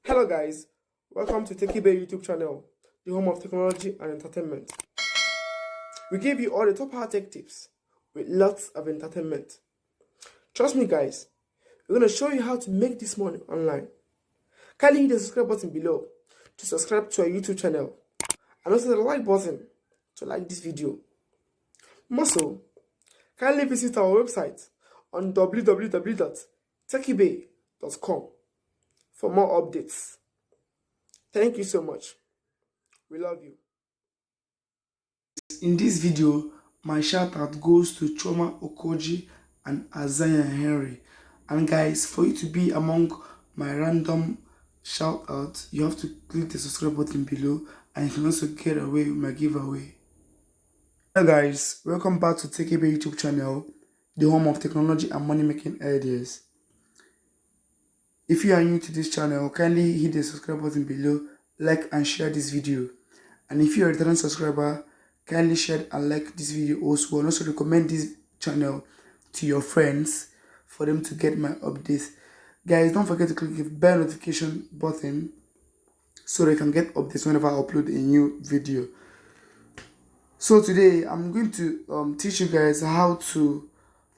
Hello guys, welcome to Techkibay YouTube channel, the home of technology and entertainment. We give you all the top hard tech tips with lots of entertainment. Trust me guys, we're going to show you how to make this money online. Kindly hit the subscribe button below to subscribe to our YouTube channel and also the like button to like this video. More so, kindly visit our website on www.techkibay.com for more updates. Thank you so much. We love you. In this video, my shout out goes to Choma Okoji and Azanya Henry. And guys, for you to be among my random shout out, you have to click the subscribe button below and you can also get away with my giveaway. Hi guys, welcome back to Techkibay YouTube channel, the home of technology and money making ideas. If you are new to this channel, kindly hit the subscribe button below, like and share this video. And if you are a returning subscriber, kindly share and like this video also, and also recommend this channel to your friends for them to get my updates. Guys, don't forget to click the bell notification button so they can get updates whenever I upload a new video. So today I'm going to teach you guys how to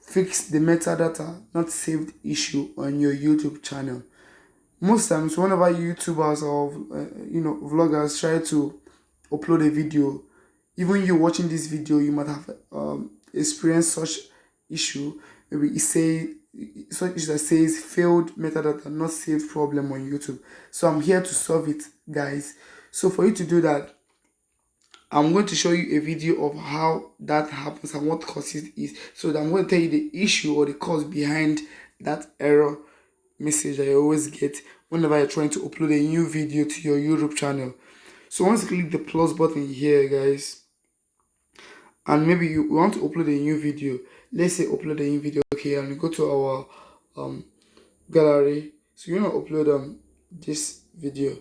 fix the metadata not saved issue on your YouTube channel. Most times whenever YouTubers or vloggers try to upload a video, even you watching this video, you might have experienced such issue. Maybe it say such issue that says failed metadata not saved problem on YouTube. So I'm here to solve it, guys. So for you to do that, I'm going to show you a video of how that happens and what causes it. So I'm going to tell you the issue or the cause behind that error message that you always get whenever you're trying to upload a new video to your YouTube channel. So once you click the plus button here, guys, and maybe you want to upload a new video, let's say upload a new video, okay, and you go to our gallery. So you want to upload this video.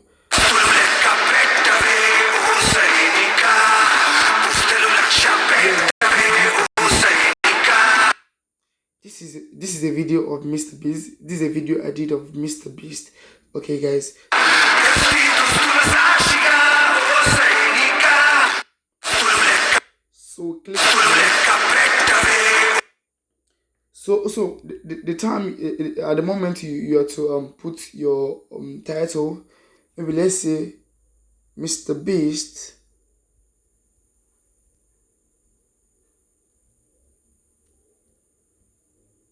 This is a video of Mr. Beast. This is a video I did of Mr. Beast. Okay, guys. So click. So the time at the moment you have to put your title. Maybe let's say Mr. Beast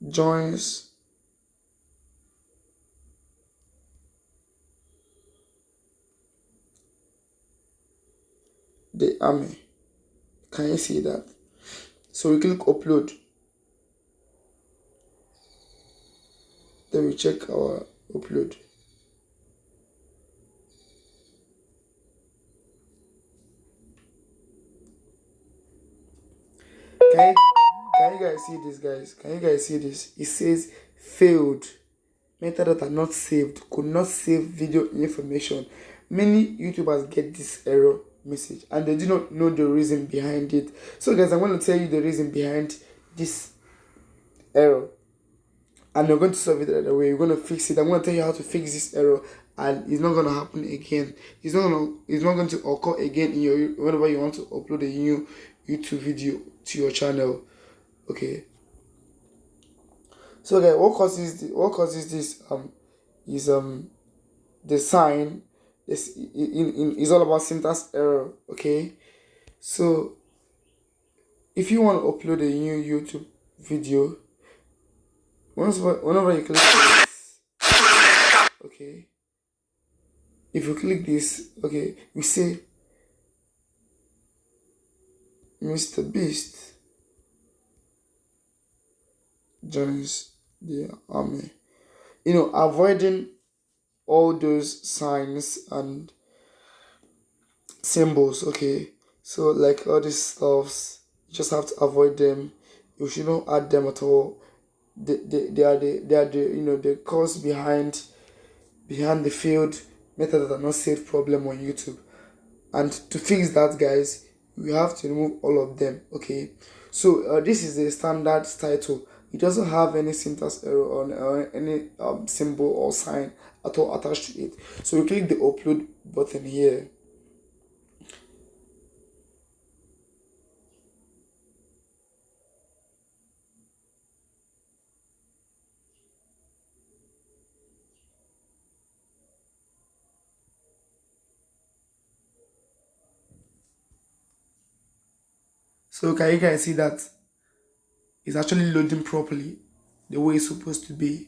joins the army. Can you see that? So we click upload. Then we check our upload. Can you guys see this, guys? Can you guys see this? It says failed. Metadata not saved. Could not save video information. Many YouTubers get this error message and they do not know the reason behind it. So guys, I'm going to tell you the reason behind this error. And you're going to solve it right away. You're going to fix it. I'm going to tell you how to fix this error, and it's not going to happen again. It's not going to occur again in your whenever you want to upload a new YouTube video to your channel. Okay. So guys, what causes this is the sign. Is all about syntax error. Okay. So if you want to upload a new YouTube video, whenever you click this, okay, if you click this, okay, we say Mr. Beast joins the army, avoiding all those signs and symbols. Okay, so like all these stuffs, you just have to avoid them. You shouldn't add them at all. They are the cause behind the failed metadata not saved problem on YouTube. And to fix that, guys, we have to remove all of them. Okay, so this is the standard title it doesn't have any syntax error or any symbol or sign at all attached to it. So we click the upload button here. So can you guys see that it's actually loading properly the way it's supposed to be?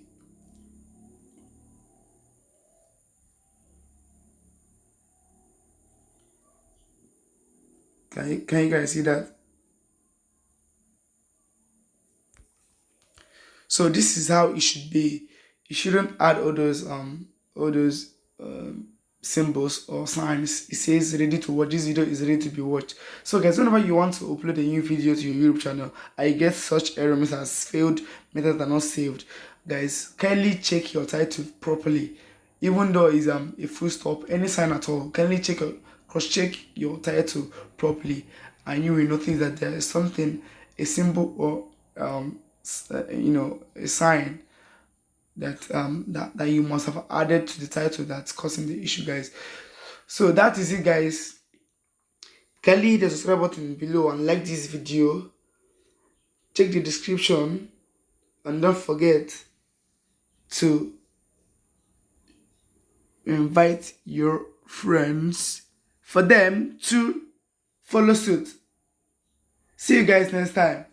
Can you guys see that? So this is how it should be. You shouldn't add all those symbols or signs. It says ready to watch. This video is ready to be watched. So guys, whenever you want to upload a new video to your YouTube channel, I get such error message as failed, metadata not saved. Guys, kindly check your title properly. Even though it's a full stop, any sign at all, kindly cross check your title properly, and you will notice that there is something, a symbol or a sign that you must have added to the title that's causing the issue, guys. So that is it, guys. Kindly hit the subscribe button below and like this video. Check the description and don't forget to invite your friends for them to follow suit. See you guys next time.